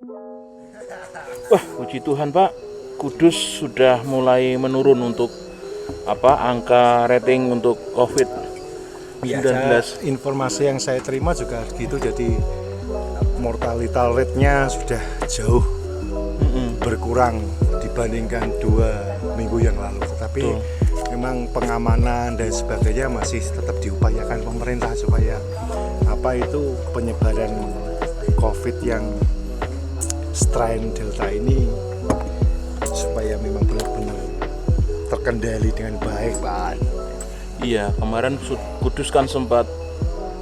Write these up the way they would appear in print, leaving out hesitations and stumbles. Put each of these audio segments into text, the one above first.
Wah, puji Tuhan Pak, Kudus sudah mulai menurun untuk angka rating untuk COVID-19. Informasi yang saya terima juga gitu, jadi mortality rate-nya sudah jauh berkurang dibandingkan 2 minggu yang lalu. Tetapi memang pengamanan dan sebagainya masih tetap diupayakan pemerintah supaya penyebaran COVID yang strain Delta ini supaya memang benar-benar terkendali dengan baik, Pak. Iya, kemarin Kudus kan sempat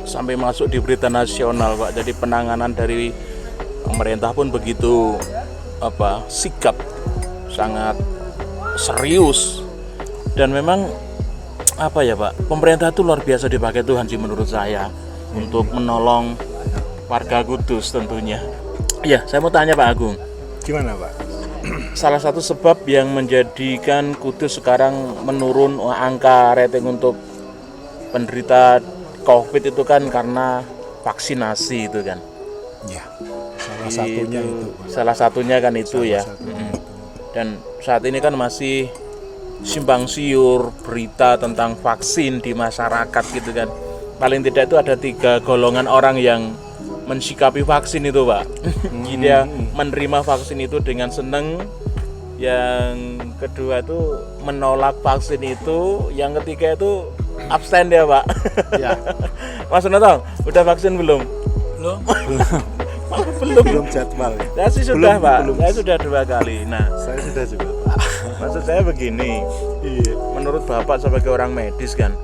sampai masuk di berita nasional, Pak. Jadi penanganan dari pemerintah pun begitu sikap sangat serius. Dan memang Pak, pemerintah itu luar biasa dipakai Tuhan sih menurut saya untuk menolong warga Kudus tentunya. Iya, saya mau tanya Pak Agung. Gimana, Pak? Salah satu sebab yang menjadikan Kudus sekarang menurun angka rating untuk penderita COVID itu kan karena vaksinasi itu kan. Ya, salah satunya kan itu ya. Dan saat ini kan masih simpang siur berita tentang vaksin di masyarakat gitu kan. Paling tidak itu ada 3 golongan orang yang mensikapi vaksin itu, Pak. Dia menerima vaksin itu dengan senang. Yang kedua itu menolak vaksin itu. Yang ketiga itu abstain dia, Pak. Ya. Mas Notong, udah vaksin belum? Belum jadwal. Saya sih sudah, Pak. Saya sudah 2 kali. Nah, saya sudah juga, Pak. Maksud saya begini. Menurut Bapak sebagai orang medis kan,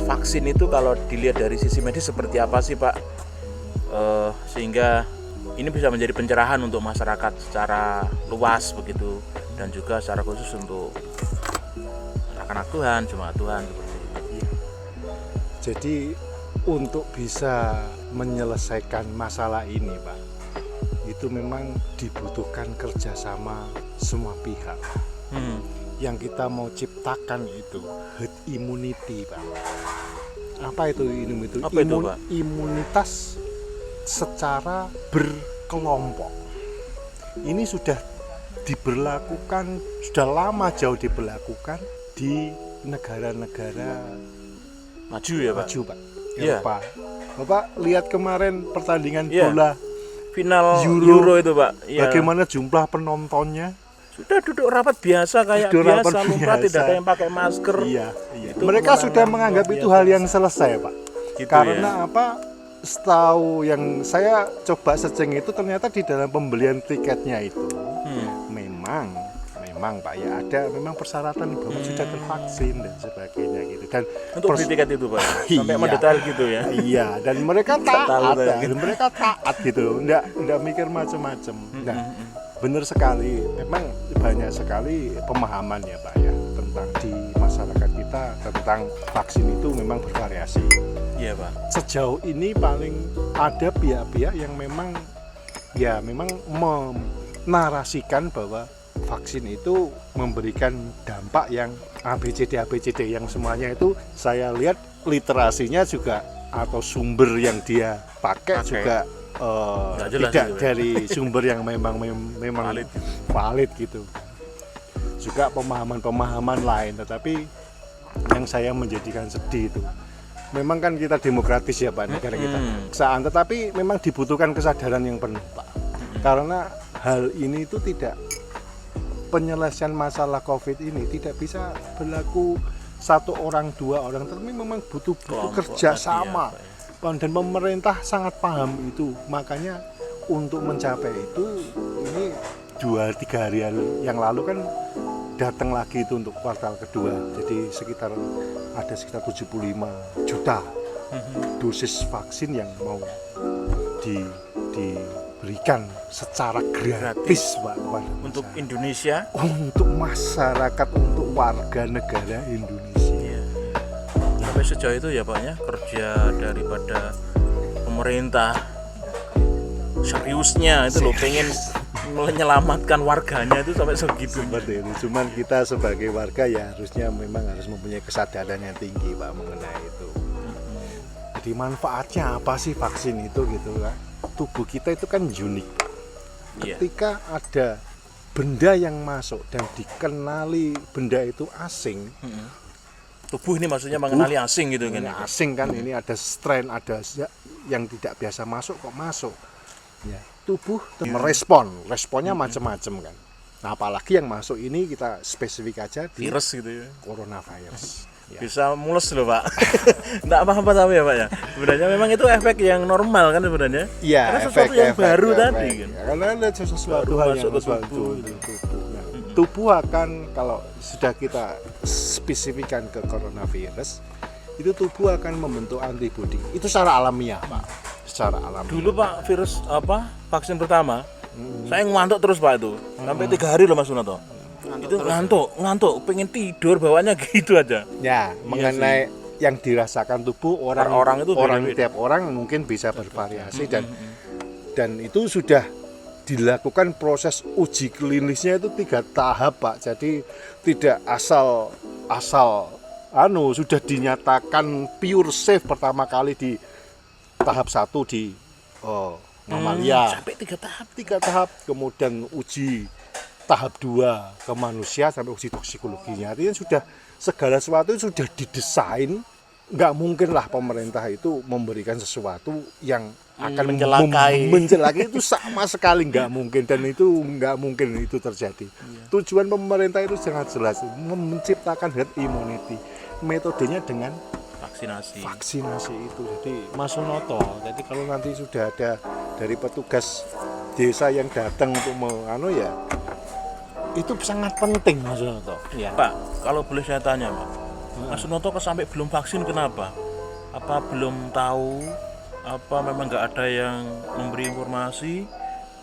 vaksin itu kalau dilihat dari sisi medis seperti apa sih, Pak? Sehingga ini bisa menjadi pencerahan untuk masyarakat secara luas begitu, dan juga secara khusus untuk anak-anak Tuhan, jemaat Tuhan seperti itu. Jadi untuk bisa menyelesaikan masalah ini, Pak, itu memang dibutuhkan kerjasama semua pihak. Yang kita mau ciptakan itu herd immunity, Pak. Apa itu Pak? Imunitas secara berkelompok. Ini sudah diberlakukan, sudah lama jauh diberlakukan di negara-negara maju ya, Pak. Maju, Pak. Eropa. Bapak lihat kemarin pertandingan bola final Euro itu, Pak. Bagaimana jumlah penontonnya? Sudah duduk rapat biasa kayak biasa, lumrah, tidak ada yang pakai masker. Iya. Mereka sudah menganggap itu hal yang selesai, Pak. Gitu, karena setahu yang saya coba searching itu ternyata di dalam pembelian tiketnya itu memang Pak ya ada memang persyaratan bahwa sudah tervaksin dan sebagainya gitu, dan untuk beli tiket itu, Pak sampai mendetail gitu ya. Iya, dan mereka taat gitu, enggak mikir macam-macam. Nah, benar sekali, memang banyak sekali pemahaman ya, Pak ya, tentang di masyarakat kita tentang vaksin itu memang bervariasi. Iya, Pak. Sejauh ini paling ada pihak-pihak yang memang menarasikan bahwa vaksin itu memberikan dampak yang ABCD yang semuanya itu saya lihat literasinya juga atau sumber yang dia pakai juga tidak gitu, dari sumber yang memang valid gitu. Juga pemahaman lain, tetapi yang saya menjadikan sedih itu memang kan kita demokratis ya, Pak, negara kita kesaaan, tetapi memang dibutuhkan kesadaran yang penuh, Pak, karena hal ini itu penyelesaian masalah COVID ini tidak bisa berlaku 1 orang 2 orang, tapi memang butuh kerja sama. Dan pemerintah sangat paham itu, makanya untuk mencapai itu ini 2-3 hari yang lalu kan datang lagi itu untuk kuartal kedua, jadi ada sekitar 75 juta dosis vaksin yang mau diberikan secara gratis, Pak, untuk Indonesia, untuk masyarakat, untuk warga negara Indonesia. Sampai sejauh itu ya, Pak ya, kerja daripada pemerintah seriusnya itu loh, pengen menyelamatkan warganya itu sampai segitu. Seperti itu. Cuman kita sebagai warga ya harusnya memang harus mempunyai kesadaran yang tinggi, Pak, mengenai itu. Jadi manfaatnya apa sih vaksin itu gitu kan? Tubuh kita itu kan unik. Iya. Ketika ada benda yang masuk dan dikenali benda itu asing, Tubuh ini maksudnya mengenali asing gitu kan. ini asing kan, ini ada strain, ada yang tidak biasa masuk kok masuk. Ya, tubuh responnya macam-macam kan. Nah, apalagi yang masuk ini kita spesifik aja di Virus gitu ya. coronavirus. Ya. Bisa mules loh Pak. Nggak apa-apa tapi ya Pak ya. Sebenarnya memang itu efek yang normal kan sebenarnya. Iya, Karena sesuatu yang baru tadi kan. Ya, karena ada sesuatu Baru hal masuk yang ke tubuh. tubuh. Nah, tubuh akan, kalau sudah kita spesifikkan ke coronavirus, itu tubuh akan membentuk antibodi. Itu secara alamiah, Pak. Secara alamiah. Dulu Pak virus vaksin pertama, saya ngantuk terus Pak itu. Sampai 3 hari loh Mas Sunoto. Itu ngantuk, pengen tidur bawaannya gitu aja. Ya, mengenai yang dirasakan tubuh Orang itu beda-beda. tiap orang mungkin bisa bervariasi dan itu sudah dilakukan proses uji klinisnya itu 3 tahap Pak. Jadi tidak asal sudah dinyatakan pure safe pertama kali di tahap 1 di mamalia. Sampai 3 tahap. 3 tahap, kemudian uji tahap 2 ke manusia sampai uji toksikologinya. Artinya sudah segala sesuatu sudah didesain. Nggak mungkin lah pemerintah itu memberikan sesuatu yang akan mencelakai itu sama sekali nggak mungkin, dan itu nggak mungkin itu terjadi. Tujuan pemerintah itu sangat jelas, menciptakan herd immunity. Metodenya dengan vaksinasi itu. Jadi Mas Sunoto, jadi kalau nanti sudah ada dari petugas desa yang datang untuk itu sangat penting Mas Sunoto. Ya. Pak, kalau boleh saya tanya Pak, Mas Sunoto kok sampai belum vaksin kenapa? Apa belum tahu? Apa memang nggak ada yang memberi informasi?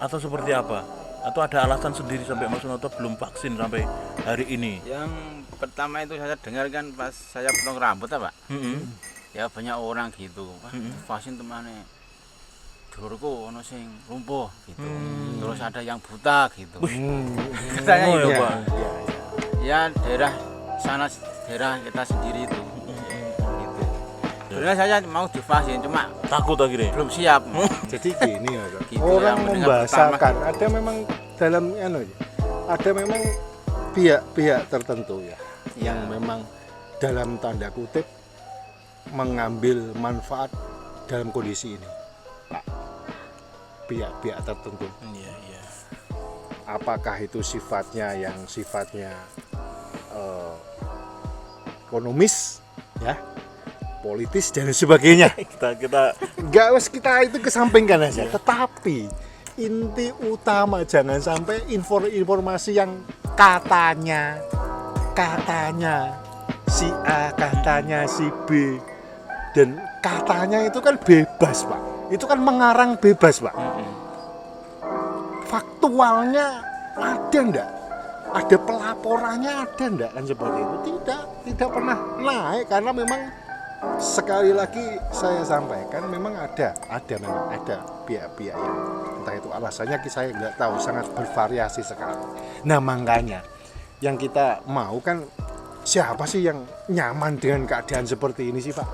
Atau seperti apa? Atau ada alasan sendiri sampai Mas Sunoto belum vaksin sampai hari ini? Yang pertama itu saya dengar kan pas saya potong rambut Pak. Ya banyak orang gitu, vaksin temannya dulurku ono sing lumpuh gitu. Terus ada yang buta gitu. Katanya itu ya, Pak. Ya daerah sana, daerah kita sendiri itu. Gitu. Sebenarnya saya mau divaksin cuma Takut akhirnya. belum siap. Jadi gini ya, Gitu, orang yang mendengar membahasakan ada memang dalam ada memang pihak-pihak tertentu ya yang memang dalam tanda kutip mengambil manfaat dalam kondisi ini, Pak. Pihak-pihak tertentu. Iya. Apakah itu sifatnya ekonomis, ya, politis dan sebagainya. kita itu kesampingkan aja. Tetapi inti utama jangan sampai informasi yang katanya si A, katanya si B, dan katanya itu kan bebas Pak. Itu kan mengarang bebas Pak. Faktualnya ada ndak? Ada pelaporannya ada ndak kan seperti itu? Tidak pernah naik, karena memang sekali lagi saya sampaikan memang ada pihak-pihak yang entah itu alasannya saya nggak tahu, sangat bervariasi sekali. Nah makanya yang kita mau kan, siapa sih yang nyaman dengan keadaan seperti ini sih Pak?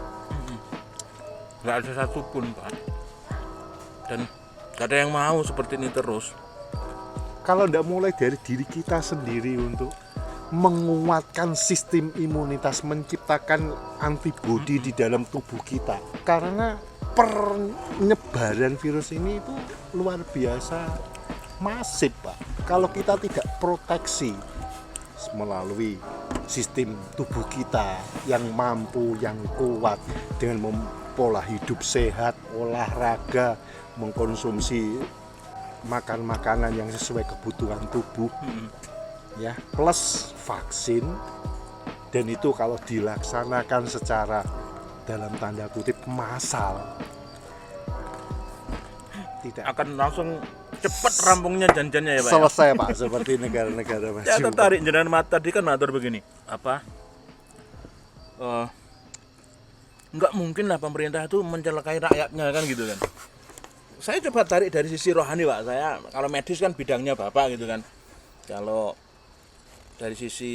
Nggak ada satupun Pak. Dan nggak ada yang mau seperti ini terus. Kalau tidak mulai dari diri kita sendiri untuk menguatkan sistem imunitas, menciptakan antibodi di dalam tubuh kita, karena penyebaran virus ini itu luar biasa masif Pak. Kalau kita tidak proteksi melalui sistem tubuh kita yang mampu, yang kuat, dengan pola hidup sehat, olahraga, mengkonsumsi makan makanan yang sesuai kebutuhan tubuh, ya, plus vaksin, dan itu kalau dilaksanakan secara dalam tanda kutip massal, tidak akan langsung cepat rampungnya janjinya ya Pak. selesai Pak, seperti negara-negara maju. Ya tertarik jenengan mata tadi kan matur begini. Nggak mungkin lah pemerintah itu mencelakai rakyatnya kan gitu kan. Saya coba tarik dari sisi rohani Pak. Saya kalau medis kan bidangnya Bapak gitu kan. Kalau dari sisi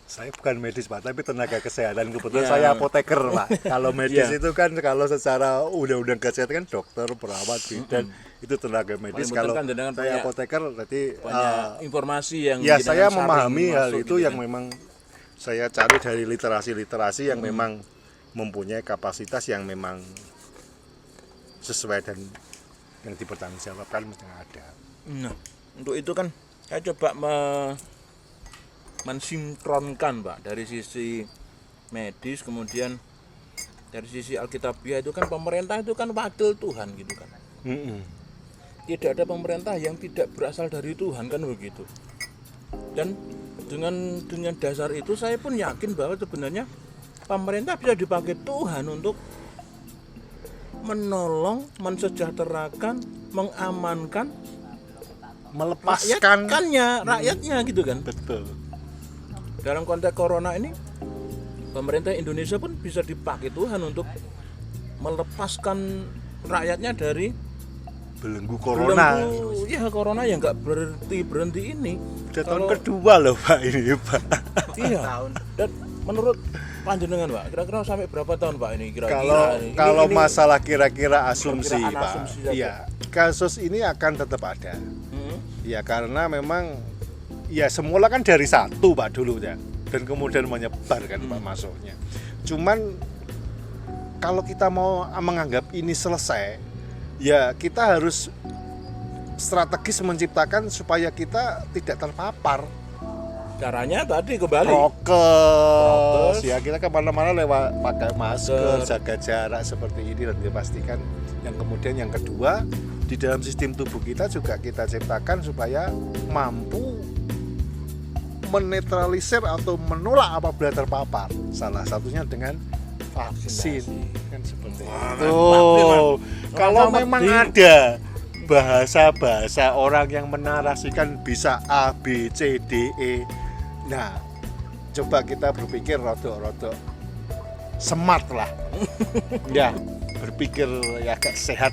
Saya bukan medis Pak, tapi tenaga kesehatan. Kebetulan Ya. saya apoteker Pak. Kalau medis Ya. itu kan kalau secara undang-undang kesehatan kan dokter, perawat, bidan itu tenaga medis. Paling betul Kalau kan jenengan saya punya- apoteker berarti banyak informasi yang ya jenengan saya saring memahami hal masuk itu gitu yang kan. memang saya cari dari literasi yang memang mempunyai kapasitas yang memang sesuai dan yang dipertanggungjawabkan mesti ada. Nah, untuk itu kan saya coba mensinkronkan Pak dari sisi medis, kemudian dari sisi Alkitabiah itu kan pemerintah itu kan wakil Tuhan gitu kan. Tidak ada pemerintah yang tidak berasal dari Tuhan kan begitu. Dan dengan dasar itu saya pun yakin bahwa sebenarnya pemerintah bisa dipakai Tuhan untuk menolong, mensejahterakan, mengamankan Melepaskan rakyatnya gitu kan. betul. Dalam konteks corona ini pemerintah Indonesia pun bisa dipakai Tuhan untuk melepaskan rakyatnya dari Belenggu corona. corona yang nggak berhenti ini. Udah tahun Kalau- kedua loh Pak ini Pak. Iya. Dan menurut panjenengan Pak, kira-kira sampai berapa tahun Pak ini kira-kira? Kalau Ini- masalah kira-kira asumsi Perkiraan Pak, asumsi saja. iya kasus ini akan tetap ada. Hmm. Ya karena memang ya semula kan dari satu Pak dulu ya, dan kemudian menyebar kan Pak masuknya. Cuman kalau kita mau menganggap ini selesai, ya kita harus strategis menciptakan supaya kita tidak terpapar. Caranya tadi kembali. Prokes, Prokes. ya kita kemana-mana lewat pakai masker, Masker. jaga jarak seperti ini dan dipastikan. Yang kemudian yang kedua, di dalam sistem tubuh kita juga kita ciptakan supaya mampu menetralisir atau menolak apabila terpapar. Salah satunya dengan vaksin, kan seperti itu. Kalau Selamat memang di- ada bahasa-bahasa orang yang menarasikan bisa A, B, C, D, E. Nah, coba kita berpikir rodok-rodok smart lah. Ya, berpikir ya agak sehat.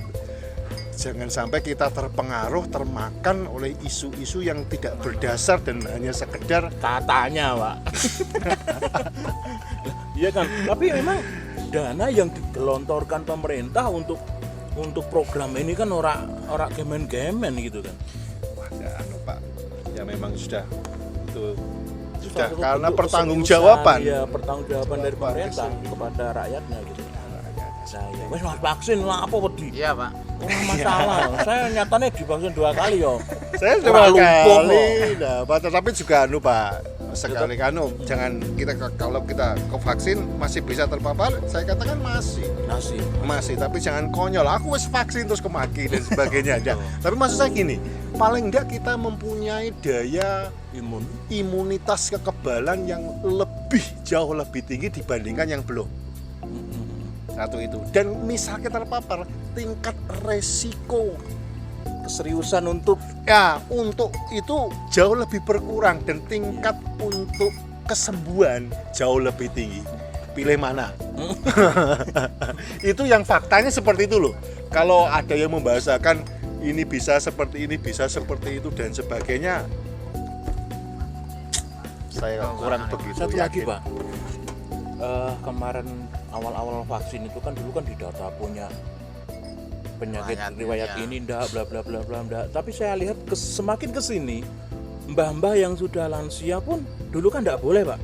Jangan sampai kita terpengaruh, termakan oleh isu-isu yang tidak berdasar dan hanya sekedar Katanya Pak. Iya kan, tapi memang dana yang digelontorkan pemerintah untuk program ini kan ora gemen-gemen gitu kan. wah ya, anu, Pak. Ya memang sudah itu Itu sudah salah satu karena bentuk pertanggungjawaban. keseriusan, ya, pertanggungjawaban dari Bapak pemerintah keseriusan. kepada rakyatnya gitu. Saya wes mas vaksin lah apa wedi? Iya Pak. Ora masalah. Saya nyatanya divaksin 2 kali yo. Saya Ora dua lumpuh kali, nah, Pak, tetapi juga anu Pak, sekali anu jangan kita kalau kita ke vaksin masih bisa terpapar, saya katakan masih, tapi jangan konyol. Aku wis vaksin terus kemaki dan sebagainya. Ya. Tapi maksud saya gini, paling enggak kita mempunyai daya imunitas kekebalan yang jauh lebih tinggi dibandingkan yang belum. Satu itu. Dan misal kita terpapar, tingkat resiko Keseriusan untuk untuk itu jauh lebih berkurang dan tingkat untuk kesembuhan jauh lebih tinggi. Pilih mana? Itu yang faktanya seperti itu loh. Kalau ada yang membahasakan ini bisa seperti ini, bisa seperti itu dan sebagainya, saya kurang begitu satu lagi yakin. Pak. Kemarin awal-awal vaksin itu kan dulu kan didata punya penyakit riwayat ya. ini ndak bla bla bla bla ndak. Tapi saya lihat semakin kesini mbah-mbah yang sudah lansia pun dulu kan ndak boleh Pak.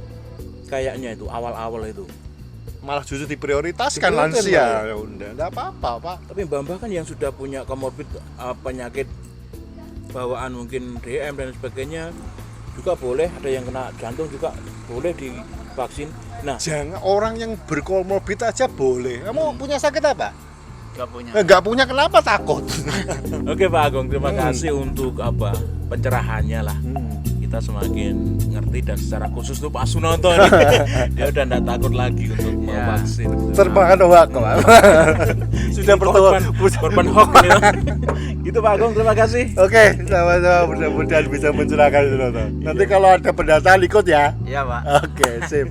Kayaknya itu awal-awal itu. Malah justru diprioritaskan Diprioritaskan, lansia. Pak. Ya udah, enggak apa-apa, Pak. Tapi mbah-mbah kan yang sudah punya komorbid penyakit bawaan mungkin DM dan sebagainya juga boleh, ada yang kena jantung juga boleh divaksin. Nah, Jangan orang yang berkomorbid aja boleh. Kamu punya sakit apa? Gak punya. Enggak punya, kenapa takut? oke Pak Agung, terima kasih untuk pencerahannya lah. Kita semakin ngerti dan secara khusus tuh Pak Sunonto nih, dia udah enggak takut lagi untuk mau Ya. vaksin. Termakan hoak, Pak. Sudah korban hoax ini. Gitu Pak Agung, terima kasih. Oke, sama-sama mudah-mudahan bisa mencerahkan itu. Nanti kalau ada pendataan ikut ya. Iya Pak. Oke, sip.